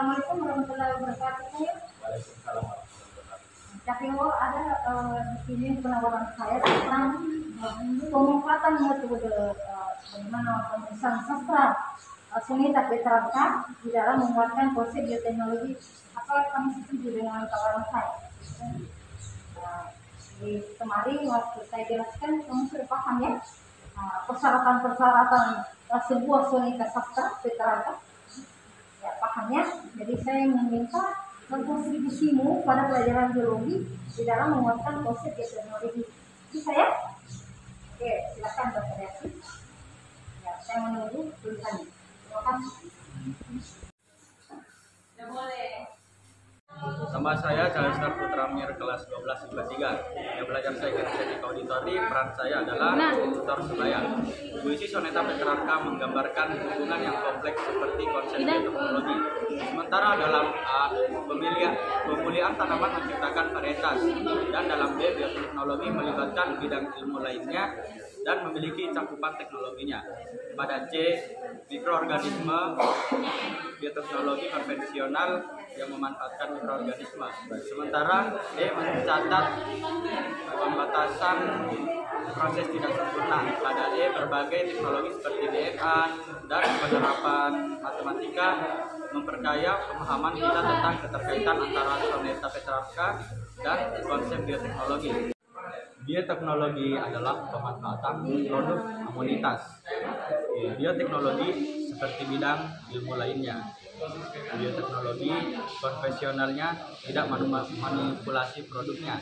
Assalamualaikum warahmatullahi wabarakatuh. Waalaikumsalam warahmatullahi wabarakatuh. Tapi ada di sini penawaran saya tentang pemanfaatan metode bagaimana penulisan sastra Sunita Petrarca di dalam menguatkan konsep bioteknologi. Apa kamu setuju dengan tawaran saya? Di kemarin waktu saya jelaskan kamu sudah paham ya persyaratan-persyaratan sebuah Sunita sastra Petrarca. Ya, pahamnya. Jadi saya meminta kontribusimu pada pelajaran biologi di dalam menguatkan konsep bioteknologi. Bisa ya? Oke, silakan berkreasi. Ya, saya menunggu tulisannya. Terima kasih. Ya, boleh. Nama saya Chalester Putra Mir, kelas 12 IPA 3. Yang belajar saya di auditori, peran saya adalah tutor sebaya. Puisi Soneta Petrarca menggambarkan hubungan yang kompleks seperti konsep bioteknologi. Sementara dalam A, pemulihan tanaman menciptakan varietas, dan dalam B, bioteknologi melibatkan bidang ilmu lainnya dan memiliki cakupan teknologinya. Pada C, mikroorganisme, bioteknologi konvensional yang memanfaatkan mikroorganisme. Sementara D mencatat pembatasan proses tidak sempurna. Pada E, berbagai teknologi seperti DNA dan penerapan matematika memperkaya pemahaman kita tentang keterkaitan antara Soneta Petrarca dan konsep bioteknologi. Bioteknologi adalah pemanfaatan produk komunitas. Bioteknologi seperti bidang ilmu lainnya. Bioteknologi konvensionalnya tidak manipulasi produknya.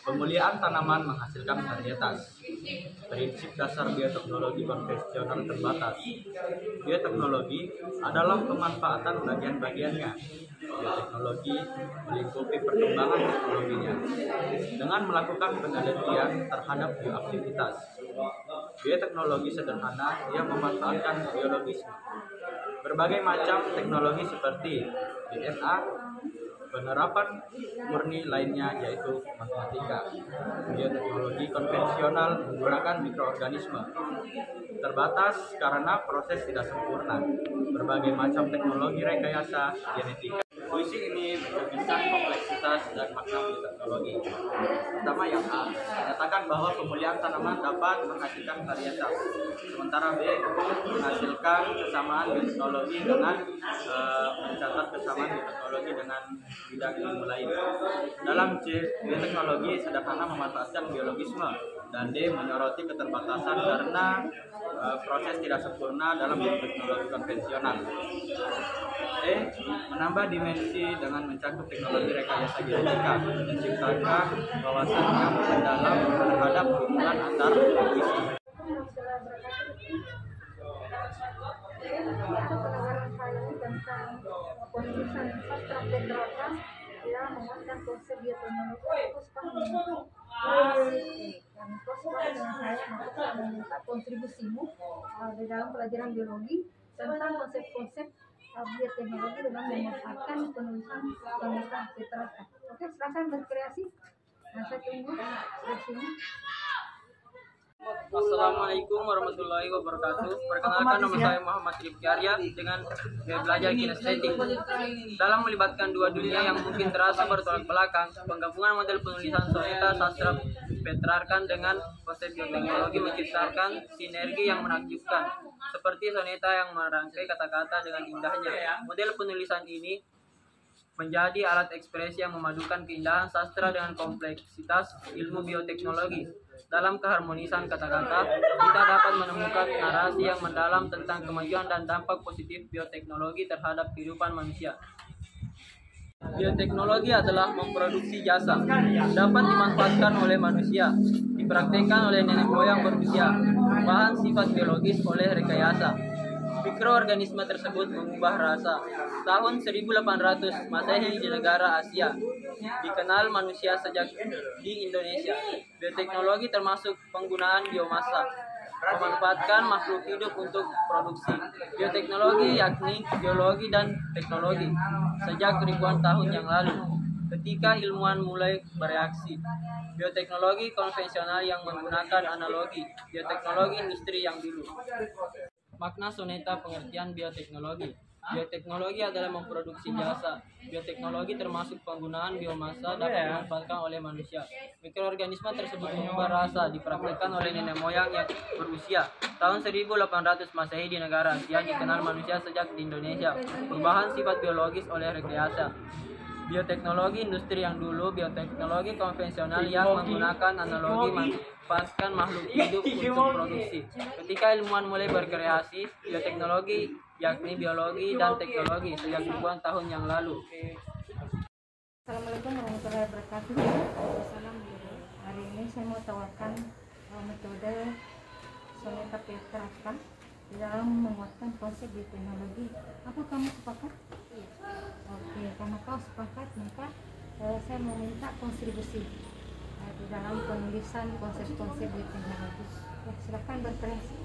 Pemulihan tanaman menghasilkan varietas. Prinsip dasar bioteknologi konvensional terbatas. Bioteknologi adalah pemanfaatan bagian-bagiannya. Bioteknologi melingkupi perkembangan teknologinya dengan melakukan penelitian terhadap bioaktivitas. Bioteknologi sederhana yang memanfaatkan biologisme. Berbagai macam teknologi seperti DNA, penerapan murni lainnya yaitu matematika. Bioteknologi konvensional menggunakan mikroorganisme. Terbatas karena proses tidak sempurna. Berbagai macam teknologi rekayasa genetika. Puisi ini mencerminkan kompleksitas dan makna bioteknologi. Pertama yang A, menyatakan bahwa pemulihan tanaman dapat menghasilkan varietas. Sementara B, menghasilkan kesamaan bioteknologi dengan mencatat kesamaan bioteknologi dengan bidang ilmu lain. Dalam C, bioteknologi sederhana memanfaatkan biologisme, dan D, menyoroti keterbatasan karena proses tidak sempurna dalam bioteknologi konvensional. E, menambah dimensi dengan mencakup teknologi rekayasa genetika, menciptakan wawasan yang mendalam terhadap hubungan antar puisi. Penawaran saya tentang penulisan sastra Petrarca yang menguatkan konsep bioteknologi. Dan dengan saya maka meminta kontribusimu di dalam pelajaran biologi tentang konsep-konsep bioteknologi dengan memanfaatkan penulisan Soneta Petrarca. Oke, silakan berkreasi. Saya tunggu kreasinya. Assalamualaikum warahmatullahi wabarakatuh. Perkenalkan, nama saya Muhammad Rifki Arya dengan belajar kinestetik. Dalam melibatkan dua dunia yang mungkin terasa bertolak belakang, penggabungan model penulisan soneta sastra Petrarca dengan konsep bioteknologi menciptakan sinergi yang menakjubkan, seperti soneta yang merangkai kata-kata dengan indahnya. Model penulisan ini menjadi alat ekspresi yang memadukan keindahan sastra dengan kompleksitas ilmu bioteknologi. Dalam keharmonisan kata-kata, kita dapat menemukan narasi yang mendalam tentang kemajuan dan dampak positif bioteknologi terhadap kehidupan manusia. Bioteknologi adalah memproduksi jasa, dapat dimanfaatkan oleh manusia, dipraktikkan oleh nenek moyang manusia, bahan sifat biologis oleh rekayasa. Mikroorganisme tersebut mengubah rasa. Tahun 1800 Masehi di negara Asia, dikenal manusia sejak di Indonesia. Bioteknologi termasuk penggunaan biomasa, memanfaatkan makhluk hidup untuk produksi. Bioteknologi yakni biologi dan teknologi sejak ribuan tahun yang lalu, ketika ilmuwan mulai bereaksi. Bioteknologi konvensional yang menggunakan analogi, bioteknologi industri yang dulu. Makna soneta pengertian bioteknologi. Bioteknologi adalah memproduksi jasa. Bioteknologi termasuk penggunaan biomasa dapat dimanfaatkan oleh manusia. Mikroorganisme tersebut mengubah rasa dipraktikkan oleh nenek moyang yang berusia tahun 1800 Masehi di negara Asia yang dikenal manusia sejak di Indonesia. Perubahan sifat biologis oleh rekayasa. Bioteknologi industri yang dulu, bioteknologi konvensional yang menggunakan analogi memanfaatkan makhluk hidup untuk produksi. Ketika ilmuwan mulai berkreasi, bioteknologi yakni biologi dan teknologi sejak ribuan tahun yang lalu. Assalamualaikum warahmatullahi wabarakatuh. Salam guru. Hari ini saya mau tawarkan metode Soneta Petrarca di dalam menguatkan konsep bioteknologi. Apa kamu sepakat? Oke, karena kau sepakat maka saya mau minta kontribusi di dalam penulisan konsep-konsep bioteknologi. Ya, silakan berkreasi.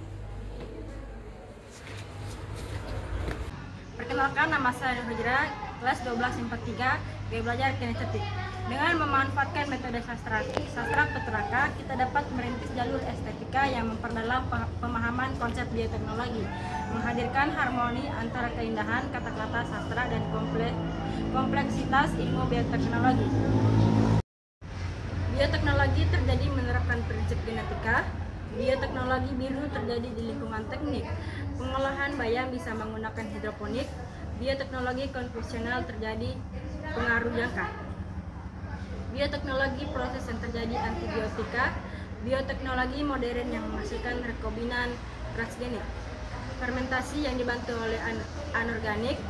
Perkenalkan, nama saya Hujra, kelas 12 IPA 3, gaya belajar kinestetik. Dengan memanfaatkan metode sastra Petrarca, kita dapat merintis jalur estetika yang memperdalam pemahaman konsep bioteknologi, menghadirkan harmoni antara keindahan kata-kata sastra dan kompleksitas ilmu bioteknologi. Bioteknologi terjadi menerapkan prinsip genetika. Bioteknologi biru terjadi di lingkungan teknik. Pengolahan bayam bisa menggunakan hidroponik. Bioteknologi konvensional terjadi pengaruh jangka. Bioteknologi proses yang terjadi antibiotika. Bioteknologi modern yang menghasilkan rekombinan transgenik. Fermentasi yang dibantu oleh anorganik.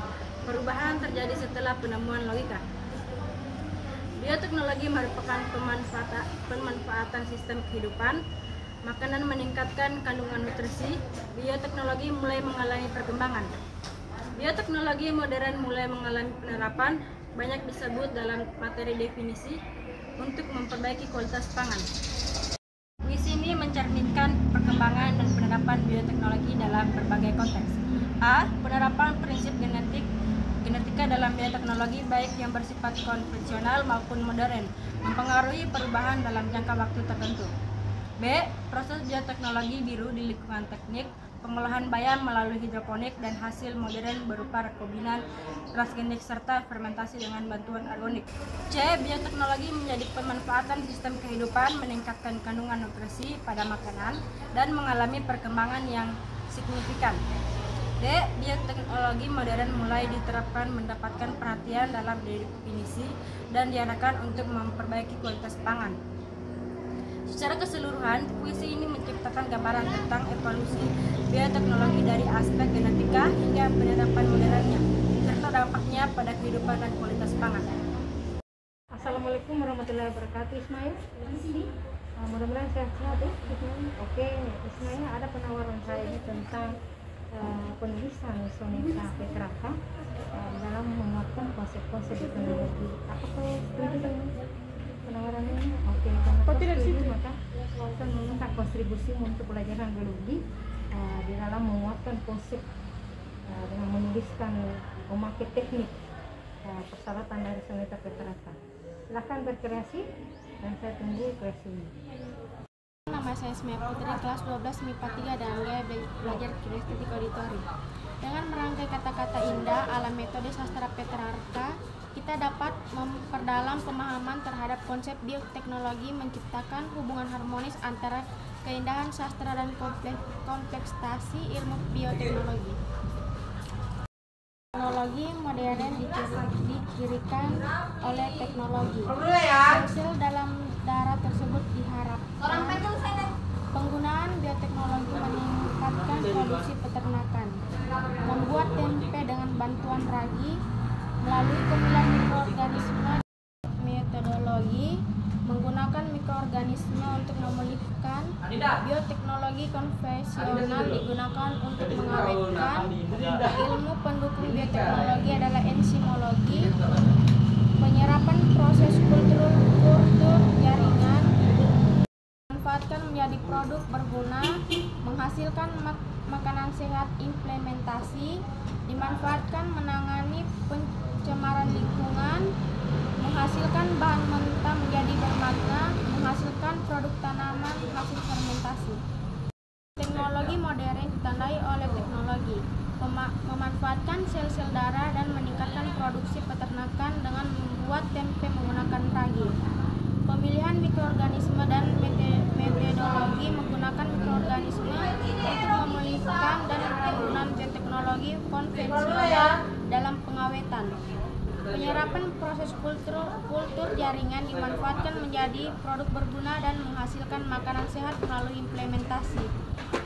Perubahan terjadi setelah penemuan logika. Bioteknologi merupakan pemanfaatan sistem kehidupan. Makanan meningkatkan kandungan nutrisi. Bioteknologi mulai mengalami perkembangan. Bioteknologi modern mulai mengalami penerapan. Banyak disebut dalam materi definisi untuk memperbaiki kualitas pangan. Puisi ini mencerminkan perkembangan dan penerapan bioteknologi dalam berbagai konteks. A. Penerapan prinsip genetika dalam bioteknologi baik yang bersifat konvensional maupun modern, mempengaruhi perubahan dalam jangka waktu tertentu. B. Proses bioteknologi biru di lingkungan teknik, pengolahan bayam melalui hidroponik dan hasil modern berupa rekombinan transgenik serta fermentasi dengan bantuan organik. C. Bioteknologi menjadi pemanfaatan sistem kehidupan, meningkatkan kandungan nutrisi pada makanan dan mengalami perkembangan yang signifikan. D. Bioteknologi modern mulai diterapkan mendapatkan perhatian dalam definisi dan diarahkan untuk memperbaiki kualitas pangan. Secara keseluruhan, puisi ini menciptakan gambaran tentang evolusi bioteknologi dari aspek genetika hingga penerapan modernnya, serta dampaknya pada kehidupan dan kualitas pangan. Assalamualaikum warahmatullahi wabarakatuh. Ismail, mudah-mudahan sehat-sehat ya, Ismail. Oke, Ismail, ada penawaran saya ini tentang penulisan Soneta Petrarca dalam menguatkan konsep-konsep teknologi. Apakah setuju dengan penawaran ini? Oke, karena kau setuju maka kau akan meminta kontribusi untuk pelajaran biologi di dalam menguatkan konsep dengan menuliskan memakai teknik persyaratan dari Soneta Petrarca. Silahkan berkreasi dan saya tunggu kreasinya. Nama saya Ismail Putri, kelas 12 MIPA 3 dan gaya belajar kinestetik auditori. Dengan merangkai kata-kata indah ala metode sastra Petrarca, kita dapat memperdalam pemahaman terhadap konsep bioteknologi, menciptakan hubungan harmonis antara keindahan sastra dan kompleksitas ilmu bioteknologi. Teknologi modern dicirikan oleh teknologi. Hasil dalam darah tersebut diharapkan penggunaan bioteknologi meningkatkan produksi peternakan, membuat tempe dengan bantuan ragi melalui pemilihan mikroorganisme. Metodologi menggunakan mikroorganisme untuk memulihkan. Bioteknologi konvensional digunakan untuk mengawetkan. Ilmu pendukung bioteknologi adalah enzimologi, penyerapan proses kultur jaringan, manfaatkan menjadi produk berguna, menghasilkan makanan sehat, implementasi, dimanfaatkan menangani pencemaran lingkungan, menghasilkan bahan mentah menjadi bermakna, menghasilkan produk tanaman hasil fermentasi. Teknologi modern ditandai oleh teknologi memanfaatkan sel-sel darah dan meningkatkan produksi peternakan dengan membuat tempe menggunakan ragi. Pemilihan mikroorganisme dan metodologi menggunakan mikroorganisme untuk memulihkan dan penggunaan bioteknologi konvensional dalam pengawetan. Penyerapan proses kultur jaringan dimanfaatkan menjadi produk berguna dan menghasilkan makanan sehat melalui implementasi.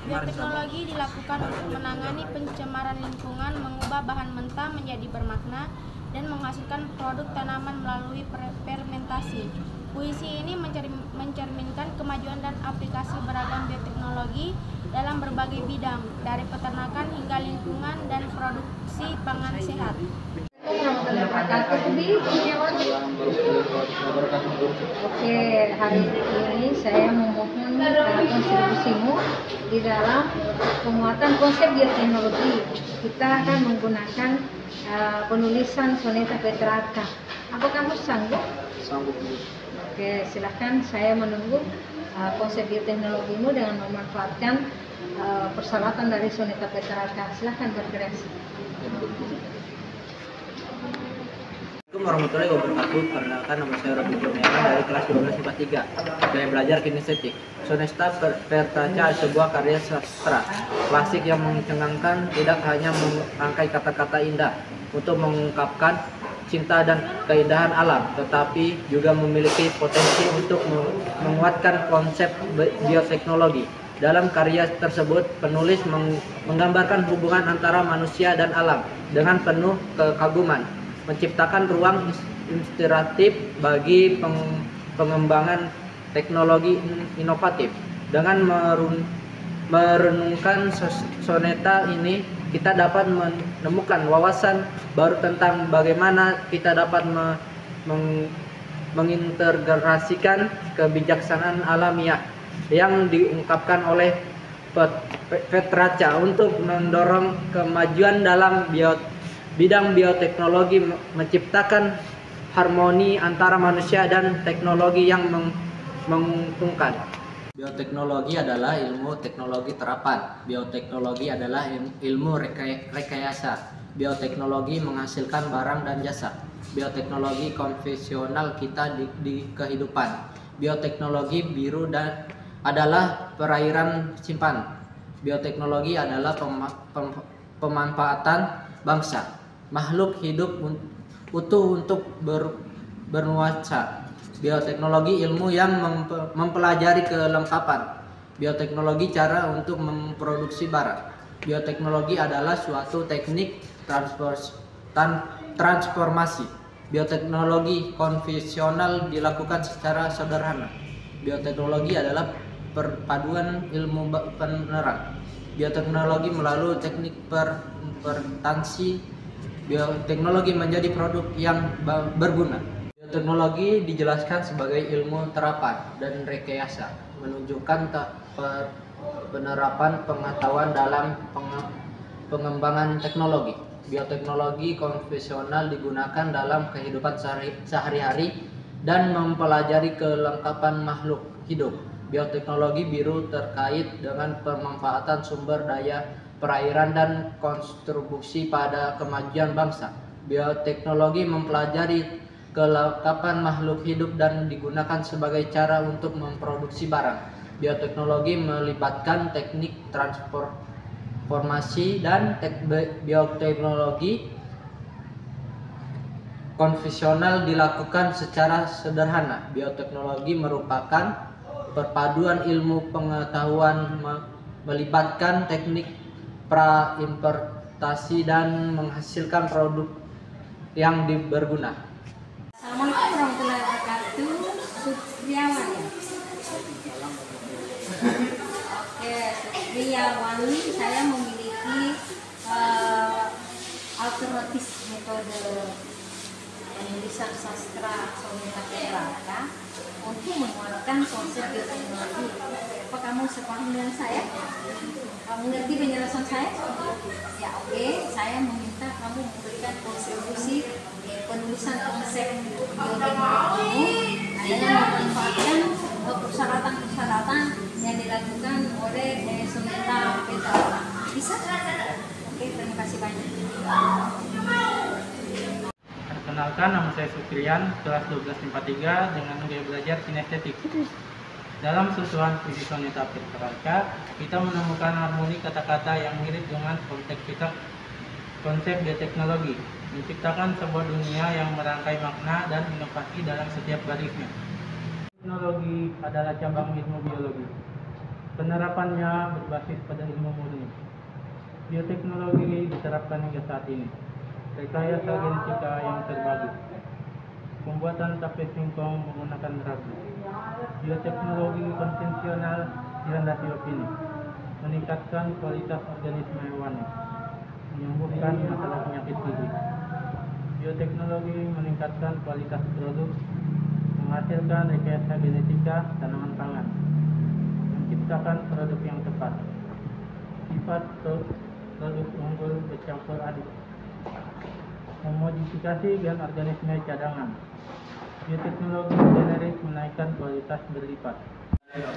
Bioteknologi dilakukan untuk menangani pencemaran lingkungan, mengubah bahan mentah menjadi bermakna, dan menghasilkan produk tanaman melalui fermentasi. Puisi ini mencerminkan kemajuan dan aplikasi beragam bioteknologi dalam berbagai bidang, dari peternakan hingga lingkungan dan produksi pangan sehat. Oke, hari ini saya memohon kontribusimu di dalam penguatan konsep bioteknologi. Kita akan menggunakan penulisan Soneta Petrarca. Apa kamu sanggup? Sanggup. Oke, silahkan, saya menunggu konsep bioteknologimu dengan memanfaatkan persyaratan dari Soneta Petrarca. Silahkan berkreasi. Assalamualaikum warahmatullahi wabarakatuh. Perkenalkan, nama saya Robi Kurniawan dari kelas 12 IPA 3. Saya belajar kinestetik. Soneta Petrarca sebuah karya sastra klasik yang mencengangkan tidak hanya merangkai kata-kata indah untuk mengungkapkan cinta dan keindahan alam, tetapi juga memiliki potensi untuk menguatkan konsep bioteknologi. Dalam karya tersebut, penulis menggambarkan hubungan antara manusia dan alam dengan penuh kekaguman, menciptakan ruang inspiratif bagi pengembangan teknologi inovatif. Dengan merenungkan soneta ini, kita dapat menemukan wawasan baru tentang bagaimana kita dapat mengintegrasikan kebijaksanaan alamiah yang diungkapkan oleh Petrarca untuk mendorong kemajuan dalam bidang bioteknologi, menciptakan harmoni antara manusia dan teknologi yang menguntungkan. Bioteknologi adalah ilmu teknologi terapan. Bioteknologi adalah ilmu rekayasa. Bioteknologi menghasilkan barang dan jasa. Bioteknologi konvensional kita di kehidupan. Bioteknologi biru adalah perairan simpan. Bioteknologi adalah pemanfaatan bangsa, makhluk hidup utuh untuk bernuansa. Bioteknologi ilmu yang mempelajari kelengkapan. Bioteknologi cara untuk memproduksi barang. Bioteknologi adalah suatu teknik transformasi. Bioteknologi konvensional dilakukan secara sederhana. Bioteknologi adalah perpaduan ilmu penerang. Bioteknologi melalui teknik fermentasi. Bioteknologi menjadi produk yang berguna. Bioteknologi dijelaskan sebagai ilmu terapan dan rekayasa, menunjukkan penerapan pengetahuan dalam pengembangan teknologi. Bioteknologi konvensional digunakan dalam kehidupan sehari-hari dan mempelajari kelengkapan makhluk hidup. Bioteknologi biru terkait dengan pemanfaatan sumber daya perairan dan kontribusi pada kemajuan bangsa. Bioteknologi mempelajari kelengkapan makhluk hidup dan digunakan sebagai cara untuk memproduksi barang. Bioteknologi melibatkan teknik transformasi dan bioteknologi konvensional dilakukan secara sederhana. Bioteknologi merupakan perpaduan ilmu pengetahuan melibatkan teknik praimportasi dan menghasilkan produk yang berguna. Assalamualaikum warahmatullahi wabarakatuh. Sutriawan ya. Oke, Sutriawan, saya memiliki alternatif metode penulisan sastra Soneta Petrarca untuk menguatkan konsep bioteknologi. Apa kamu sepaham dengan saya? Kamu ngerti penjelasan saya? Ya, oke. Saya meminta kamu memberikan kontribusi penulisan konsep bioteknologi dengan memanfaatkan persyaratan-persyaratan yang dilakukan oleh Soneta Petrarca. Bisa? Oke, Terima kasih banyak. Perkenalkan, nama saya Sukrian, kelas 12 MIPA 3 dengan gaya belajar kinestetik. Dalam susunan puisi soneta Petrarca, kita menemukan harmoni kata-kata yang mirip dengan kompleksitas konsep bioteknologi, menciptakan sebuah dunia yang merangkai makna dan inovasi dalam setiap barisnya. Teknologi adalah cabang ilmu biologi. Penerapannya berbasis pada ilmu murni. Bioteknologi diterapkan hingga saat ini. Rekayasa genetika yang terbagi. Pembuatan tape singkong menggunakan ragu. Bioteknologi konvensional dilandasi opini. Meningkatkan kualitas organisme hewani. Menyembuhkan masalah penyakit fisik. Bioteknologi meningkatkan kualitas produk. Menghasilkan rekayasa genetika tanaman pangan. Menciptakan produk yang tepat. Sifat produk unggul bercampur aduk. Memodifikasi gen organisme cadangan. Bioteknologi generik menaikkan kualitas berlipat.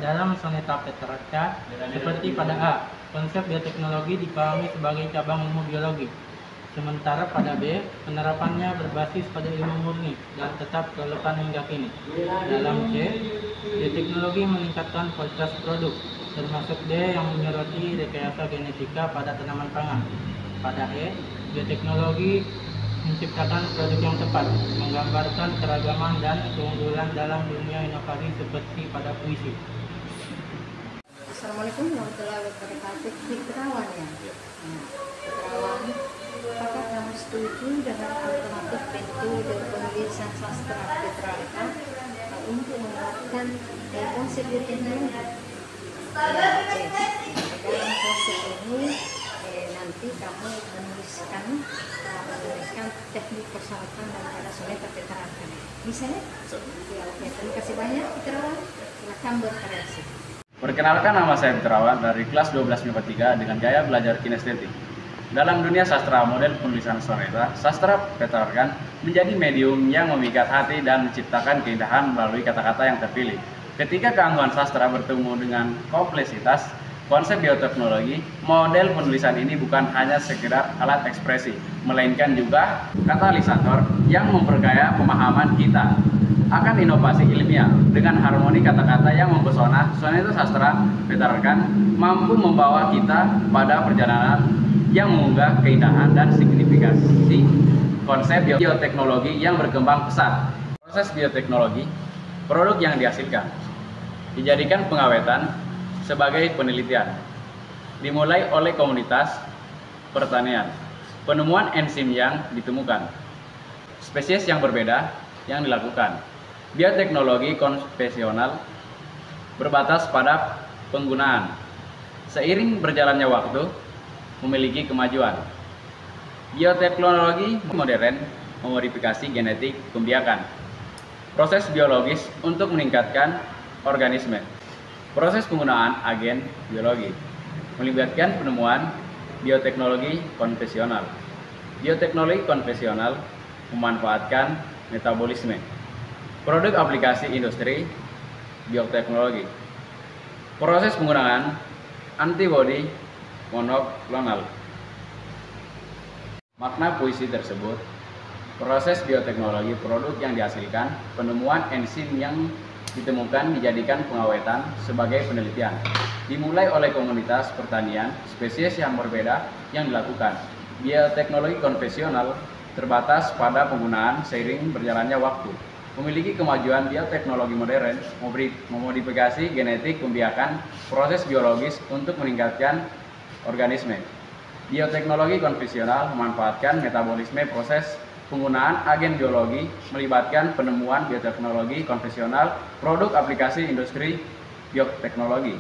Dalam soneta Petrarca, seperti pada A, konsep bioteknologi dipahami sebagai cabang ilmu biologi. Sementara pada B, penerapannya berbasis pada ilmu murni dan tetap relevan hingga kini. Dalam C, bioteknologi meningkatkan kualitas produk, termasuk D yang menyoroti rekayasa genetika pada tanaman pangan. Pada E, bioteknologi menciptakan produk yang tepat, menggambarkan keragaman dan keunggulan dalam dunia inovasi seperti pada puisi. Assalamualaikum warahmatullahi wabarakatuh. Fitrawan ya. Fitrawan, apakah kamu setuju dengan alternatif pintu dan penulisan sastra Petrarca untuk menguatkan konsep bioteknologi? Ya, oke. Dalam proses ini nanti kamu menuliskan teknik persyaratan daripada soneta Petrarca. Bisa ya? Ya, oke. Terima kasih banyak Fitrawan. Silakan berkreasi. Perkenalkan, nama saya Fitrawan dari kelas 12 MIPA 3 dengan gaya belajar kinestetik. Dalam dunia sastra model penulisan soneta, sastra Petrarca menjadi medium yang memikat hati dan menciptakan keindahan melalui kata-kata yang terpilih. Ketika keangguan sastra bertemu dengan kompleksitas konsep bioteknologi, model penulisan ini bukan hanya sekedar alat ekspresi, melainkan juga katalisator yang memperkaya pemahaman kita akan inovasi ilmiah. Dengan harmoni kata-kata yang mempesona, soneta sastra Petrarca mampu membawa kita pada perjalanan yang mengunggah keindahan dan signifikasi konsep bioteknologi yang berkembang pesat. Proses bioteknologi, produk yang dihasilkan, dijadikan pengawetan sebagai penelitian, dimulai oleh komunitas pertanian, penemuan enzim yang ditemukan, spesies yang berbeda yang dilakukan. Bioteknologi konvensional berbatas pada penggunaan. Seiring berjalannya waktu, memiliki kemajuan. Bioteknologi modern memodifikasi genetik pembiakan. Proses biologis untuk meningkatkan organisme. Proses penggunaan agen biologi melibatkan penemuan bioteknologi konvensional. Bioteknologi konvensional memanfaatkan metabolisme. Produk aplikasi industri bioteknologi. Proses penggunaan antibodi monoklonal. Makna puisi tersebut, proses bioteknologi produk yang dihasilkan, penemuan enzim yang ditemukan dijadikan pengawetan sebagai penelitian, dimulai oleh komunitas pertanian, spesies yang berbeda yang dilakukan. Bioteknologi konvensional terbatas pada penggunaan seiring berjalannya waktu. Memiliki kemajuan bioteknologi modern, memodifikasi genetik pembiakan, proses biologis untuk meningkatkan organisme. Bioteknologi konvensional memanfaatkan metabolisme proses penggunaan agen biologi, melibatkan penemuan bioteknologi konvensional, produk aplikasi industri bioteknologi.